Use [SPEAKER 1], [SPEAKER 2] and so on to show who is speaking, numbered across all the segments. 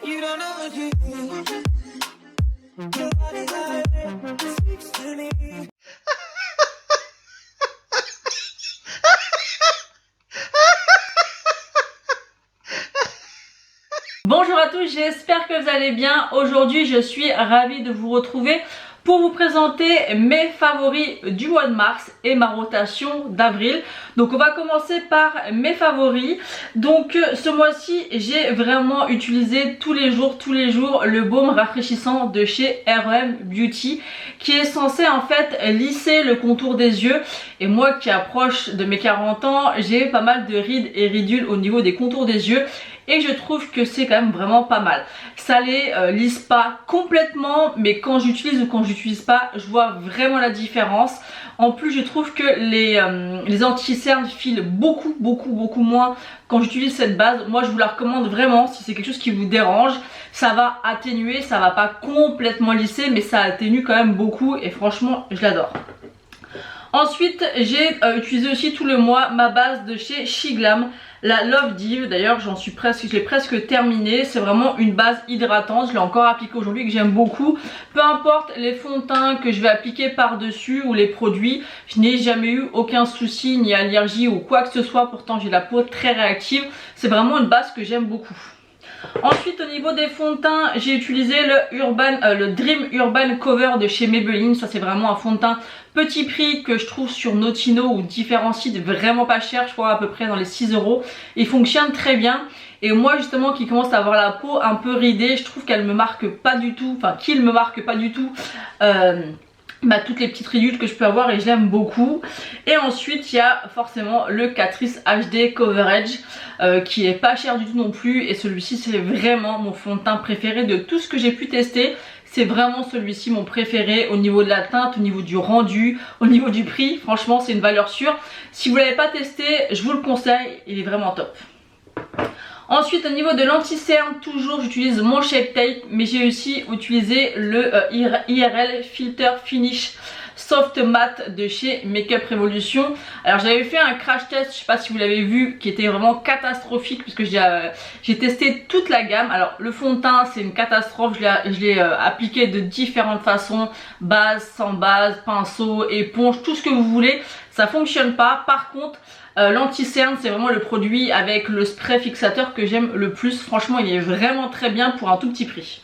[SPEAKER 1] You don't know what you do. Your body like speaks to me.
[SPEAKER 2] Bonjour à tous, j'espère que vous allez bien. Aujourd'hui, je suis ravie de vous retrouver pour vous présenter mes favoris du mois de mars et ma rotation d'avril. Donc on va commencer par mes favoris. Donc ce mois-ci, j'ai vraiment utilisé tous les jours le baume rafraîchissant de chez R.E.M. Beauty qui est censé en fait lisser le contour des yeux. Et moi qui approche de mes 40 ans, j'ai pas mal de rides et ridules au niveau des contours des yeux. Et je trouve que c'est quand même vraiment pas mal. Ça les lisse pas complètement, mais quand j'utilise ou quand j'utilise pas, je vois vraiment la différence. En plus, je trouve que les anti-cernes filent beaucoup moins quand j'utilise cette base. Moi, je vous la recommande vraiment si c'est quelque chose qui vous dérange. Ça va atténuer, ça va pas complètement lisser, mais ça atténue quand même beaucoup et franchement, je l'adore. Ensuite, j'ai utilisé aussi tout le mois ma base de chez Shiglam, la Love Div. D'ailleurs, je l'ai presque terminée. C'est vraiment une base hydratante. Je l'ai encore appliquée aujourd'hui que j'aime beaucoup. Peu importe les fonds de teint que je vais appliquer par-dessus ou les produits, je n'ai jamais eu aucun souci ni allergie ou quoi que ce soit. Pourtant, j'ai la peau très réactive. C'est vraiment une base que j'aime beaucoup. Ensuite, au niveau des fonds de teint, j'ai utilisé le Dream Urban Cover de chez Maybelline. Ça, c'est vraiment un fond de teint petit prix que je trouve sur Notino ou différents sites vraiment pas cher. Je crois à peu près dans les 6 €. Il fonctionne très bien. Et moi, justement, qui commence à avoir la peau un peu ridée, je trouve qu'elle me marque pas du tout. Enfin, qu'il me marque pas du tout. Toutes les petites ridules que je peux avoir et je l'aime beaucoup. Et ensuite il y a forcément le Catrice HD Coverage qui est pas cher du tout non plus. Et celui-ci c'est vraiment mon fond de teint préféré de tout ce que j'ai pu tester. C'est vraiment celui-ci mon préféré au niveau de la teinte, au niveau du rendu, au niveau du prix. Franchement c'est une valeur sûre. Si vous l'avez pas testé, je vous le conseille, il est vraiment top. Ensuite, au niveau de l'anti-cerne, toujours j'utilise mon Shape Tape, mais j'ai aussi utilisé le IRL Filter Finish Soft Matte de chez Makeup Revolution. Alors j'avais fait un crash test, je sais pas si vous l'avez vu, qui était vraiment catastrophique puisque j'ai testé toute la gamme. Alors le fond de teint c'est une catastrophe, je l'ai appliqué de différentes façons, base, sans base, pinceau, éponge, tout ce que vous voulez, ça fonctionne pas. Par contre l'anti-cerne c'est vraiment le produit avec le spray fixateur que j'aime le plus. Franchement il est vraiment très bien pour un tout petit prix.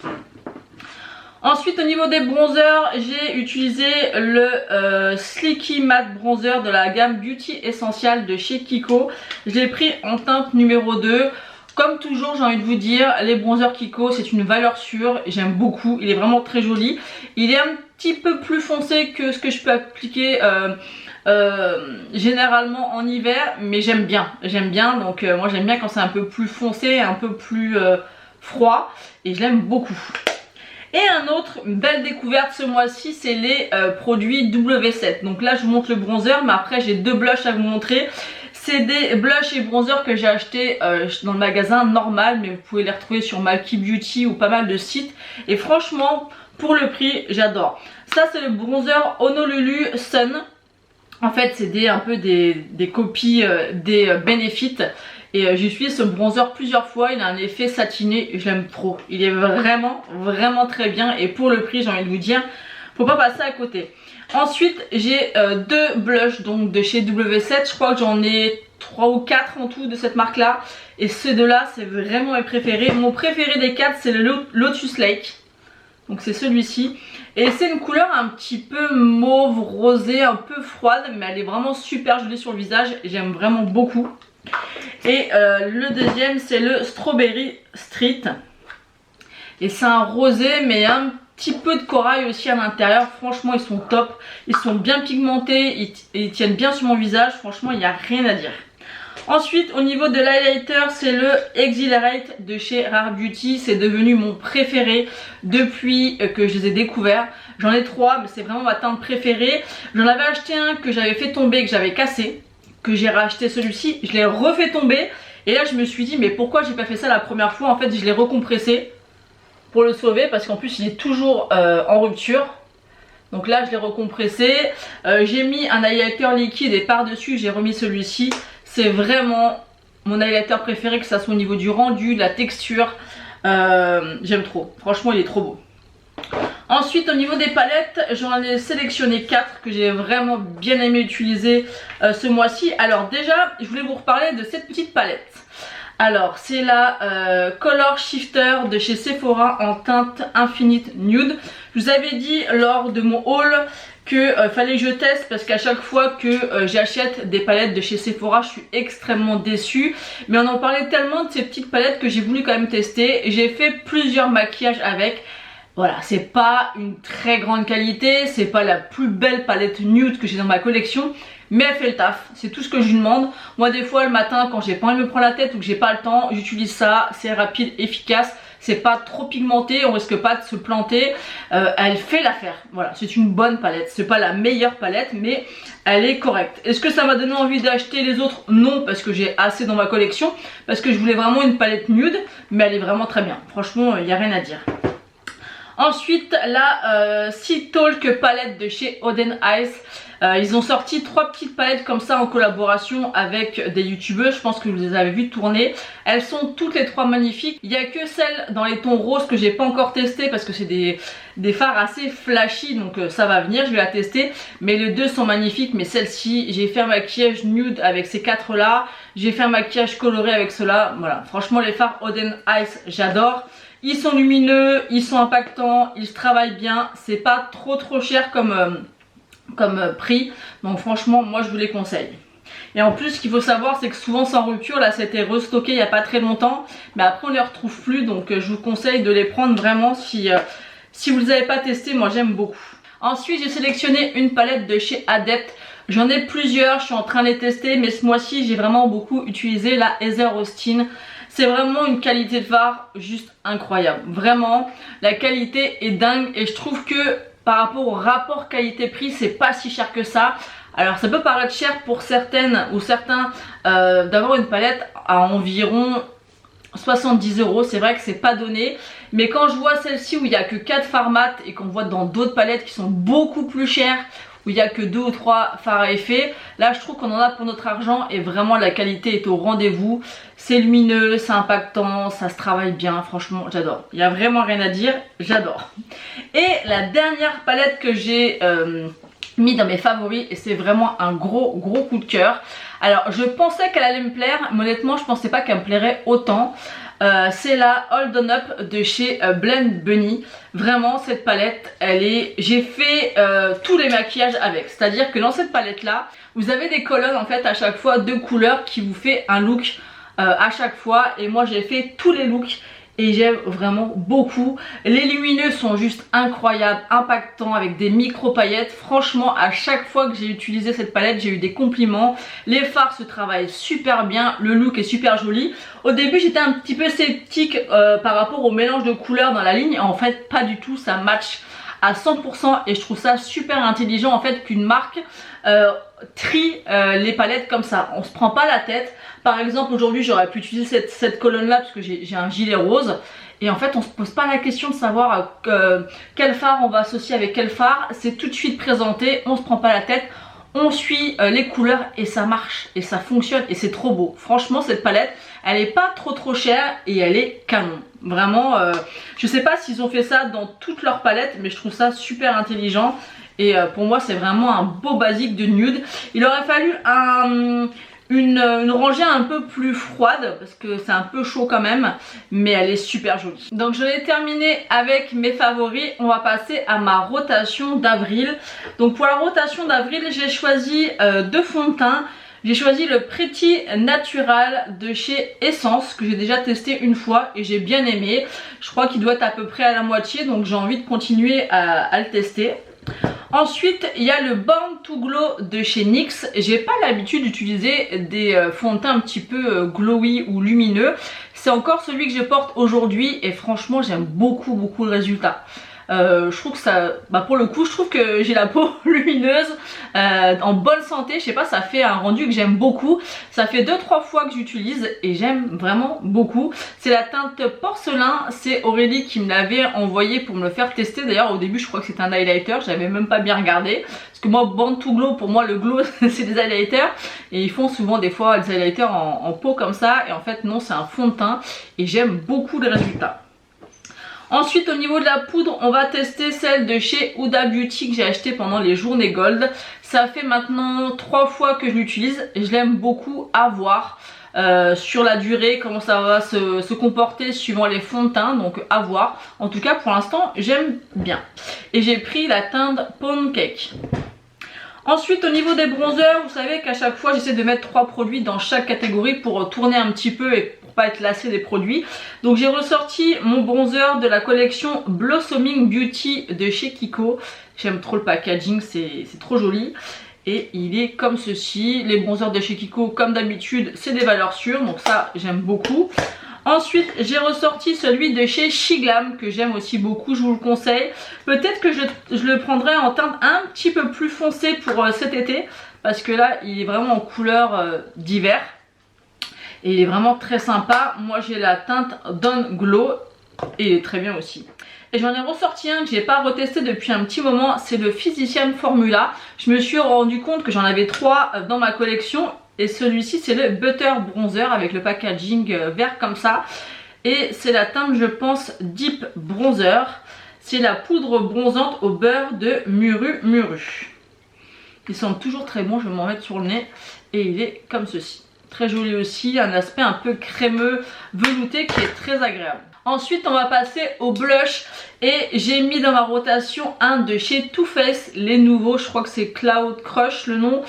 [SPEAKER 2] Ensuite au niveau des bronzers, j'ai utilisé le Sleeky Matte Bronzer de la gamme Beauty Essential de chez Kiko. Je l'ai pris en teinte numéro 2. Comme toujours, j'ai envie de vous dire, les bronzers Kiko c'est une valeur sûre, j'aime beaucoup, il est vraiment très joli. Il est un petit peu plus foncé que ce que je peux appliquer généralement en hiver, mais j'aime bien, donc moi j'aime bien quand c'est un peu plus foncé, un peu plus froid, et je l'aime beaucoup. Et une belle découverte ce mois-ci, c'est les produits W7. Donc là je vous montre le bronzer, mais après j'ai deux blushs à vous montrer. C'est des blushs et bronzers que j'ai acheté dans le magasin normal, mais vous pouvez les retrouver sur Malky Beauty ou pas mal de sites. Et franchement, pour le prix, j'adore. Ça c'est le bronzer Honolulu Sun. En fait c'est un peu des copies des Benefit. Et j'utilise ce bronzer plusieurs fois, il a un effet satiné, je l'aime trop. Il est vraiment très bien et pour le prix j'ai envie de vous dire, faut pas passer à côté. Ensuite j'ai deux blushs donc de chez W7, je crois que j'en ai 3 ou 4 en tout de cette marque là. Et ces deux là c'est vraiment mes préférés. Mon préféré des 4 c'est le Lotus Lake. Donc c'est celui-ci. Et c'est une couleur un petit peu mauve, rosée, un peu froide. Mais elle est vraiment super jolie sur le visage. J'aime vraiment beaucoup. Et le deuxième c'est le Strawberry Street. Et c'est un rosé mais un petit peu de corail aussi à l'intérieur. Franchement ils sont top. Ils sont bien pigmentés. Ils tiennent bien sur mon visage. Franchement il n'y a rien à dire. Ensuite au niveau de l'highlighter c'est le Exhilarate de chez Rare Beauty. C'est devenu mon préféré depuis que je les ai découverts. J'en ai 3 mais c'est vraiment ma teinte préférée. J'en avais acheté un que j'avais fait tomber, que j'avais cassé, que j'ai racheté celui-ci. Je l'ai refait tomber et là je me suis dit mais pourquoi j'ai pas fait ça la première fois. En fait je l'ai recompressé pour le sauver parce qu'en plus il est toujours en rupture. Donc là je l'ai recompressé. J'ai mis un highlighter liquide et par dessus j'ai remis celui-ci. C'est vraiment mon highlighter préféré, que ça soit au niveau du rendu, de la texture. J'aime trop, franchement il est trop beau. Ensuite au niveau des palettes, j'en ai sélectionné 4 que j'ai vraiment bien aimé utiliser ce mois-ci. Alors déjà je voulais vous reparler de cette petite palette. Alors c'est la Color Shifter de chez Sephora en teinte Infinite Nude. Je vous avais dit lors de mon haul que fallait que je teste parce qu'à chaque fois que j'achète des palettes de chez Sephora je suis extrêmement déçue. Mais on en parlait tellement de ces petites palettes que j'ai voulu quand même tester. J'ai fait plusieurs maquillages avec. Voilà, c'est pas une très grande qualité, c'est pas la plus belle palette nude que j'ai dans ma collection, mais elle fait le taf, c'est tout ce que je lui demande. Moi des fois le matin quand j'ai pas envie de me prendre la tête ou que j'ai pas le temps, j'utilise ça, c'est rapide, efficace, c'est pas trop pigmenté, on risque pas de se planter, elle fait l'affaire. Voilà, c'est une bonne palette, c'est pas la meilleure palette mais elle est correcte. Est-ce que ça m'a donné envie d'acheter les autres? Non, parce que j'ai assez dans ma collection, parce que je voulais vraiment une palette nude, mais elle est vraiment très bien, franchement il n'y a rien à dire. Ensuite la Sea Talk palette de chez Oden Eyes. Ils ont sorti 3 petites palettes comme ça en collaboration avec des youtubeurs. Je pense que vous les avez vues tourner. Elles sont toutes les 3 magnifiques. Il n'y a que celle dans les tons roses que j'ai pas encore testé parce que c'est des fards assez flashy, donc ça va venir, je vais la tester. Mais les deux sont magnifiques, mais celle-ci, j'ai fait un maquillage nude avec ces 4 là. J'ai fait un maquillage coloré avec cela. Voilà, franchement les fards Oden Eyes, j'adore. Ils sont lumineux, ils sont impactants, ils se travaillent bien. C'est pas trop cher comme prix. Donc franchement, moi je vous les conseille. Et en plus, ce qu'il faut savoir, c'est que souvent sans rupture, là c'était restocké il n'y a pas très longtemps. Mais après on les retrouve plus. Donc je vous conseille de les prendre vraiment si vous ne les avez pas testés. Moi j'aime beaucoup. Ensuite j'ai sélectionné une palette de chez Adept. J'en ai plusieurs, je suis en train de les tester. Mais ce mois-ci j'ai vraiment beaucoup utilisé la Heather Austin. C'est vraiment une qualité de fard juste incroyable. Vraiment, la qualité est dingue et je trouve que par rapport au rapport qualité-prix, c'est pas si cher que ça. Alors ça peut paraître cher pour certaines ou certains d'avoir une palette à environ 70 €. C'est vrai que c'est pas donné. Mais quand je vois celle-ci où il n'y a que 4 fards mat et qu'on voit dans d'autres palettes qui sont beaucoup plus chères, où il n'y a que 2 ou 3 fards à effet, là je trouve qu'on en a pour notre argent et vraiment la qualité est au rendez-vous. C'est lumineux, c'est impactant, ça se travaille bien, franchement j'adore. Il n'y a vraiment rien à dire, j'adore. Et la dernière palette que j'ai mis dans mes favoris, et c'est vraiment un gros coup de cœur. Alors je pensais qu'elle allait me plaire, mais honnêtement je pensais pas qu'elle me plairait autant. C'est la Hold On Up de chez Blend Bunny. Vraiment cette palette, j'ai fait tous les maquillages avec. C'est à dire que dans cette palette là, vous avez des colonnes en fait à chaque fois de couleurs qui vous fait un look à chaque fois. Et moi j'ai fait tous les looks et j'aime vraiment beaucoup. Les lumineux sont juste incroyables, impactants avec des micro paillettes. Franchement à chaque fois que j'ai utilisé cette palette j'ai eu des compliments. Les fards se travaillent super bien, le look est super joli. Au début j'étais un petit peu sceptique par rapport au mélange de couleurs dans la ligne. En fait pas du tout, ça match à 100% et je trouve ça super intelligent en fait qu'une marque trie les palettes comme ça. On se prend pas la tête. Par exemple aujourd'hui j'aurais pu utiliser cette colonne là parce que j'ai un gilet rose. Et en fait on se pose pas la question de savoir quel fard on va associer avec quel fard. C'est tout de suite présenté, on se prend pas la tête. On suit les couleurs et ça marche et ça fonctionne et c'est trop beau. Franchement cette palette elle est pas trop chère et elle est canon. Vraiment je sais pas s'ils ont fait ça dans toutes leurs palettes mais je trouve ça super intelligent. Et pour moi c'est vraiment un beau basique de nude. Il aurait fallu une rangée un peu plus froide parce que c'est un peu chaud quand même, mais elle est super jolie. Donc je l'ai terminé avec mes favoris. On va passer à ma rotation d'avril. Donc pour la rotation d'avril j'ai choisi 2 fonds de teint. J'ai choisi le Pretty Natural de chez Essence que j'ai déjà testé une fois et j'ai bien aimé. Je crois qu'il doit être à peu près à la moitié, donc j'ai envie de continuer à le tester. Ensuite il y a le Born to Glow de chez NYX. J'ai pas l'habitude d'utiliser des fonds de teint un petit peu glowy ou lumineux. C'est encore celui que je porte aujourd'hui et franchement j'aime beaucoup le résultat. Je trouve que ça, pour le coup je trouve que j'ai la peau lumineuse, en bonne santé, je sais pas, ça fait un rendu que j'aime beaucoup. Ça fait 2-3 fois que j'utilise et j'aime vraiment beaucoup. C'est la teinte porcelain, c'est Aurélie qui me l'avait envoyé pour me le faire tester. D'ailleurs au début je crois que c'était un highlighter, j'avais même pas bien regardé. Parce que moi Born to Glow, pour moi le glow c'est des highlighters. Et ils font souvent des fois des highlighters en peau comme ça. Et en fait non, c'est un fond de teint et j'aime beaucoup le résultat. Ensuite au niveau de la poudre, on va tester celle de chez Huda Beauty que j'ai acheté pendant les journées gold. Ça fait maintenant 3 fois que je l'utilise et je l'aime beaucoup, à voir sur la durée comment ça va se comporter suivant les fonds de teint, donc à voir. En tout cas pour l'instant j'aime bien. Et j'ai pris la teinte Pound Cake. Ensuite au niveau des bronzers, vous savez qu'à chaque fois j'essaie de mettre 3 produits dans chaque catégorie pour tourner un petit peu et pour pas être lassé des produits. Donc j'ai ressorti mon bronzer de la collection Blossoming Beauty de chez Kiko. J'aime trop le packaging, c'est trop joli. Et il est comme ceci. Les bronzers de chez Kiko comme d'habitude c'est des valeurs sûres, donc ça j'aime beaucoup. Ensuite j'ai ressorti celui de chez Shiglam que j'aime aussi beaucoup, je vous le conseille. Peut-être que je le prendrai en teinte un petit peu plus foncée pour cet été, parce que là il est vraiment en couleur d'hiver. Et il est vraiment très sympa. Moi j'ai la teinte Dawn Glow et il est très bien aussi. Et j'en ai ressorti un que j'ai pas retesté depuis un petit moment, c'est le Physician Formula. Je me suis rendu compte que j'en avais 3 dans ma collection. Et celui-ci c'est le Butter Bronzer avec le packaging vert comme ça. Et c'est la teinte je pense Deep Bronzer. C'est la poudre bronzante au beurre de Muru Muru. Il semble toujours très bon, je vais m'en mettre sur le nez. Et il est comme ceci. Très joli aussi, un aspect un peu crémeux, velouté qui est très agréable. Ensuite on va passer au blush et j'ai mis dans ma rotation un de chez Too Faced, les nouveaux, je crois que c'est Cloud Crush le nom.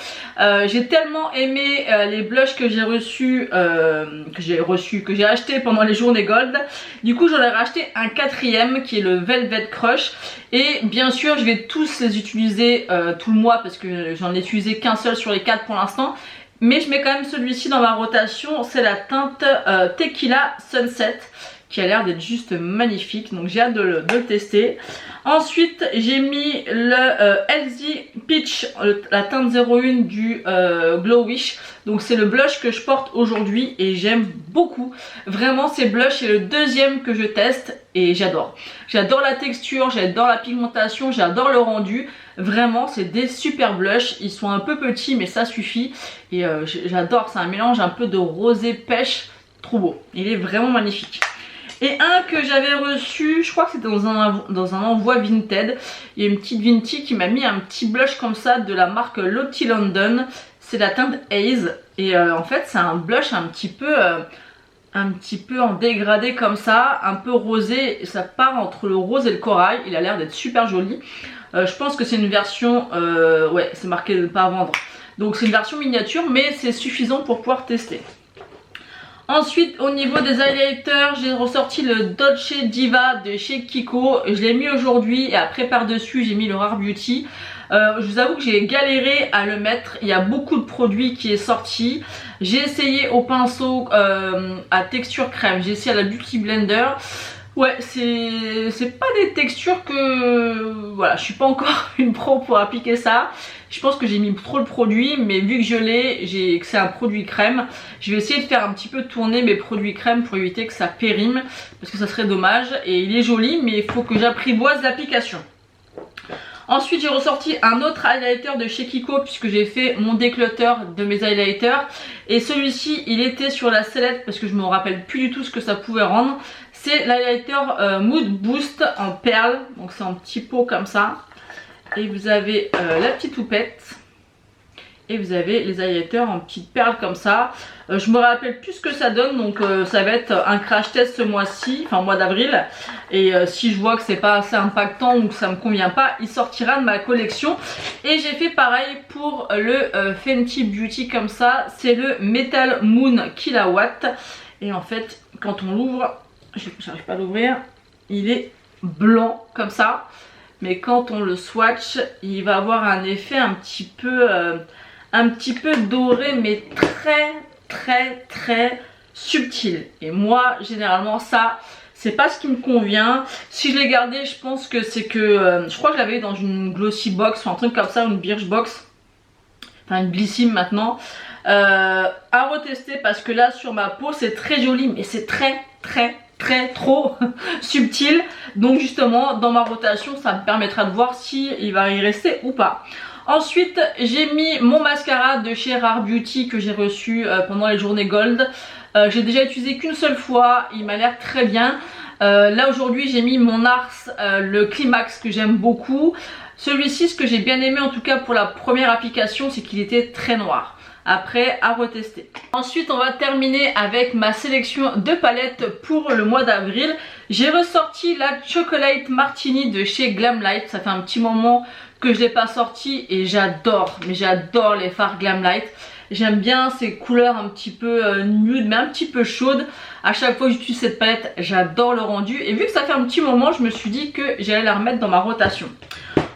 [SPEAKER 2] J'ai tellement aimé les blushs que j'ai reçus, que j'ai acheté pendant les journées gold. Du coup j'en ai racheté un 4e qui est le Velvet Crush. Et bien sûr je vais tous les utiliser tout le mois parce que j'en ai utilisé qu'un seul sur les 4 pour l'instant. Mais je mets quand même celui-ci dans ma rotation, c'est la teinte Tequila Sunset qui a l'air d'être juste magnifique, donc j'ai hâte de le tester. Ensuite j'ai mis le Healthy Peach, la teinte 01 du Glow Wish. Donc c'est le blush que je porte aujourd'hui et j'aime beaucoup. Vraiment ces blushs, c'est le 2e que je teste et j'adore. J'adore la texture, j'adore la pigmentation, j'adore le rendu. Vraiment c'est des super blushs, ils sont un peu petits mais ça suffit. Et j'adore, c'est un mélange un peu de rosé pêche, trop beau. Il est vraiment magnifique. Et un que j'avais reçu, je crois que c'était dans un envoi Vinted. Il y a une petite Vinty qui m'a mis un petit blush comme ça de la marque Lottie London. C'est la teinte Haze. Et en fait c'est un blush un petit peu en dégradé comme ça, un peu rosé. Ça part entre le rose et le corail. Il a l'air d'être super joli. Je pense que c'est une version, ouais c'est marqué de ne pas vendre. Donc c'est une version miniature mais c'est suffisant pour pouvoir tester. Ensuite au niveau des highlighters, j'ai ressorti le Dolce Diva de chez Kiko. Je l'ai mis aujourd'hui et après par dessus j'ai mis le Rare Beauty. Je vous avoue que j'ai galéré à le mettre, il y a beaucoup de produits qui est sorti. J'ai essayé au pinceau à texture crème, j'ai essayé à la Beauty Blender. Ouais, c'est pas des textures que... Voilà, je suis pas encore une pro pour appliquer ça. Je pense que j'ai mis trop le produit, mais vu que je l'ai, que c'est un produit crème, je vais essayer de faire un petit peu tourner mes produits crème pour éviter que ça périme, parce que ça serait dommage. Et il est joli, mais il faut que j'apprivoise l'application. Ensuite j'ai ressorti un autre highlighter de chez Kiko puisque j'ai fait mon déclutter de mes highlighters. Et celui-ci il était sur la sellette parce que je me rappelle plus du tout ce que ça pouvait rendre. C'est l'highlighter Mood Boost en perles, donc c'est en petit pot comme ça. Et vous avez la petite houppette. Et vous avez les highlighters en petites perles comme ça. Je me rappelle plus ce que ça donne, donc ça va être un crash test ce mois-ci, enfin mois d'avril. Et si je vois que c'est pas assez impactant ou que ça me convient pas, il sortira de ma collection. Et j'ai fait pareil pour le Fenty Beauty comme ça. C'est le Metal Moon Kilowatt. Et en fait, quand on l'ouvre, j'arrive pas à l'ouvrir, il est blanc comme ça. Mais quand on le swatch, il va avoir un effet un petit peu doré, mais très subtil. Et moi généralement ça c'est pas ce qui me convient. Si je l'ai gardé, je pense que c'est que je crois que je l'avais dans une glossy box ou un truc comme ça, une Birchbox, enfin une Blissim maintenant. À retester parce que là sur ma peau c'est très joli, mais c'est très trop subtil. Donc justement dans ma rotation ça me permettra de voir si il va y rester ou pas. Ensuite j'ai mis mon mascara de chez Rare Beauty que j'ai reçu pendant les journées gold. J'ai déjà utilisé qu'une seule fois, il m'a l'air très bien. Là aujourd'hui j'ai mis mon Nars, le Climax que j'aime beaucoup. Celui-ci, ce que j'ai bien aimé en tout cas pour la première application, c'est qu'il était très noir. Après, à retester. Ensuite, on va terminer avec ma sélection de palettes pour le mois d'avril. J'ai ressorti la Chocolate Martini de chez Glamlight. Ça fait un petit moment que je ne l'ai pas sorti et j'adore, mais j'adore les fards Glamlight. J'aime bien ces couleurs un petit peu nude mais un petit peu chaudes. À chaque fois que j'utilise cette palette, j'adore le rendu. Et vu que ça fait un petit moment, je me suis dit que j'allais la remettre dans ma rotation.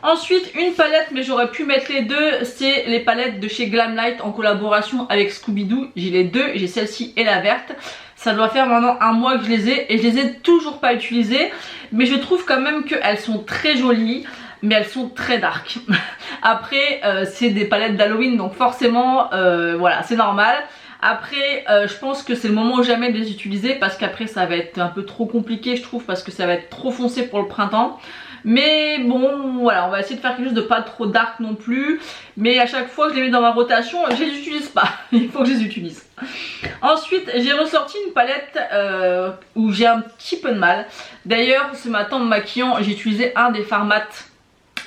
[SPEAKER 2] Ensuite, une palette, mais j'aurais pu mettre les deux, c'est les palettes de chez Glamlight en collaboration avec Scooby-Doo. J'ai les deux, j'ai celle-ci et la verte. Ça doit faire maintenant un mois que je les ai et je les ai toujours pas utilisées. Mais je trouve quand même qu'elles sont très jolies, mais elles sont très dark. Après, c'est des palettes d'Halloween, donc forcément, voilà, c'est normal. Après, je pense que c'est le moment ou jamais de les utiliser parce qu'après ça va être un peu trop compliqué, je trouve, parce que ça va être trop foncé pour le printemps. Mais bon, voilà, on va essayer de faire quelque chose de pas trop dark non plus. Mais à chaque fois que je les mets dans ma rotation, je les utilise pas. Il faut que je les utilise. Ensuite, j'ai ressorti une palette où j'ai un petit peu de mal. D'ailleurs, ce matin en me maquillant, j'ai utilisé un des fards mat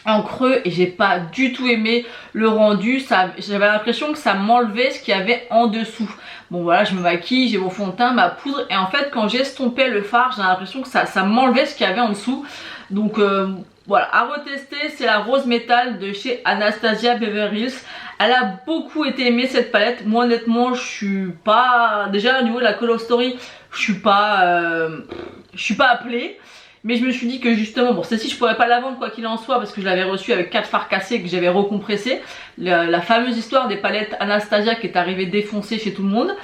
[SPEAKER 2] en creux et j'ai pas du tout aimé le rendu. J'avais l'impression que ça m'enlevait ce qu'il y avait en dessous. Bon voilà, je me maquille, j'ai mon fond de teint, ma poudre, et en fait quand j'estompais le fard, j'ai l'impression que ça m'enlevait ce qu'il y avait en dessous. Donc voilà, à retester. C'est la Rose Metal de chez Anastasia Beverly Hills. Elle a beaucoup été aimée cette palette. Moi honnêtement, je suis pas, déjà au niveau de la Color Story, je suis pas appelée. Mais je me suis dit que justement, bon, celle-ci je pourrais pas la vendre quoi qu'il en soit parce que je l'avais reçue avec 4 fards cassés que j'avais recompressés. La fameuse histoire des palettes Anastasia qui est arrivée défoncée chez tout le monde.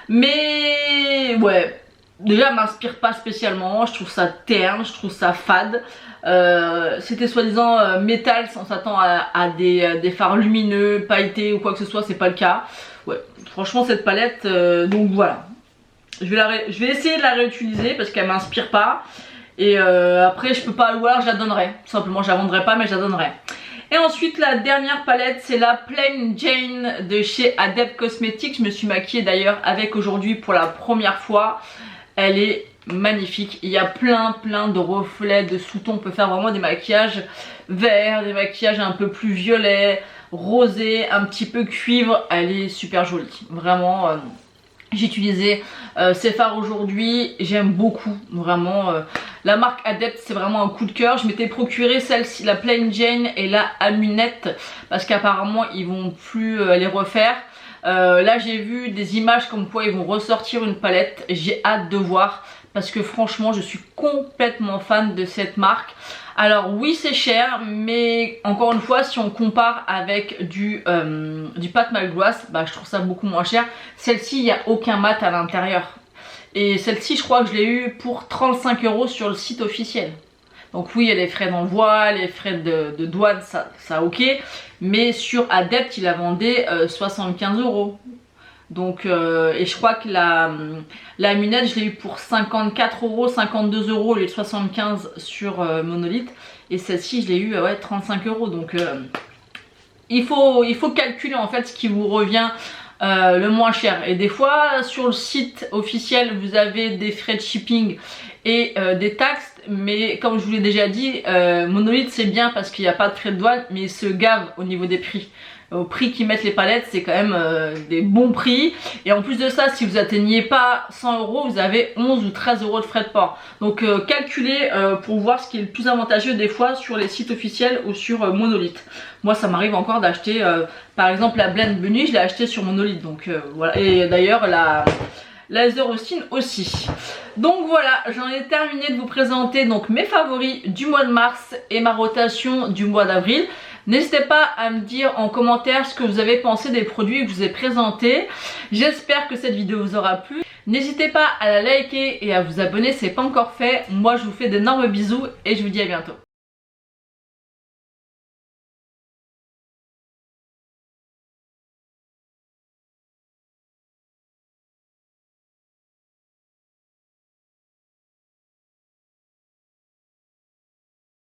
[SPEAKER 2] Mais ouais, déjà elle m'inspire pas spécialement, je trouve ça terne, je trouve ça fade. C'était soi-disant métal, on s'attend à des fards lumineux, pailletés ou quoi que ce soit, c'est pas le cas. Ouais, franchement cette palette, donc voilà. Je vais essayer de la réutiliser parce qu'elle m'inspire pas. Et après je peux pas, ou alors je la donnerai, tout simplement je la vendrai pas mais je la donnerai. Et ensuite la dernière palette c'est la Plain Jane de chez Adept Cosmetics. Je me suis maquillée d'ailleurs avec aujourd'hui pour la première fois. Elle est magnifique, il y a plein de reflets de sous-tons. On peut faire vraiment des maquillages verts, des maquillages un peu plus violets, rosés, un petit peu cuivre. Elle est super jolie, vraiment. J'ai utilisé ces fards aujourd'hui, j'aime beaucoup, vraiment. La marque Adept, c'est vraiment un coup de cœur. Je m'étais procuré celle-ci, la Plain Jane et la Amunette, parce qu'apparemment ils vont plus les refaire. Là j'ai vu des images comme quoi ils vont ressortir une palette, j'ai hâte de voir parce que franchement je suis complètement fan de cette marque. Alors oui c'est cher, mais encore une fois si on compare avec du Pat McGrath, bah, je trouve ça beaucoup moins cher. Celle-ci il n'y a aucun mat à l'intérieur et celle-ci je crois que je l'ai eu pour 35 € sur le site officiel. Donc oui, il y a les frais d'envoi, les frais de douane, ça ok. Mais sur Adept, il la vendait 75 €. Donc, et je crois que la lunette, je l'ai eu pour 54 €, 52 € au lieu de 75 sur Monolith. Et celle-ci, je l'ai eu ouais, 35 €. Donc, il faut calculer en fait ce qui vous revient le moins cher. Et des fois, sur le site officiel, vous avez des frais de shipping et des taxes. Mais comme je vous l'ai déjà dit, Monolith c'est bien parce qu'il n'y a pas de frais de douane, mais ils se gavent au niveau des prix. Au prix qu'ils mettent les palettes, c'est quand même des bons prix. Et en plus de ça, si vous atteignez pas 100 €, vous avez 11 ou 13 € de frais de port. Donc calculez pour voir ce qui est le plus avantageux des fois sur les sites officiels ou sur Monolith. Moi ça m'arrive encore d'acheter par exemple la Blend Bunny, je l'ai acheté sur Monolith. Donc voilà. Et d'ailleurs la Laser Austin aussi. Donc voilà, j'en ai terminé de vous présenter donc mes favoris du mois de mars et ma rotation du mois d'avril. N'hésitez pas à me dire en commentaire ce que vous avez pensé des produits que je vous ai présentés. J'espère que cette vidéo vous aura plu. N'hésitez pas à la liker et à vous abonner si ce n'est pas encore fait. Moi je vous fais d'énormes bisous et je vous dis à bientôt.